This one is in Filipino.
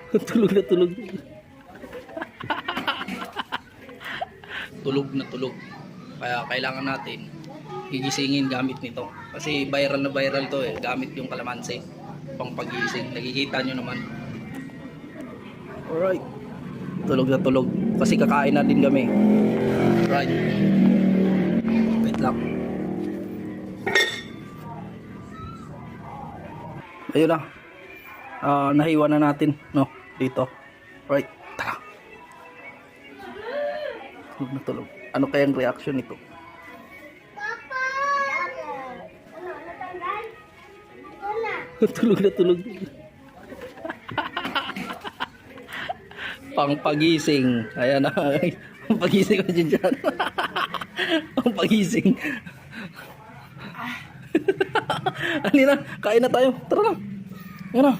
Tulog na tulog. Tulog na tulog. Kaya kailangan natin gigisingin gamit nito. Kasi viral na viral to eh. Gamit yung kalamansi pang pagising. Nakikita nyo naman. Alright. Tulog na tulog. Kasi kakain na din kami. Alright. Wait lang. Ayun na. Nahiwa na natin. No? Dito. Alright. Tara. Tulog na tulog. Ano kayang reaction nito? Tulog na tulog. Pang pagising. Ayan na. Pang pagising ko dyan. Pang pagising. Halina, kain na tayo. Tara na. Ayan na.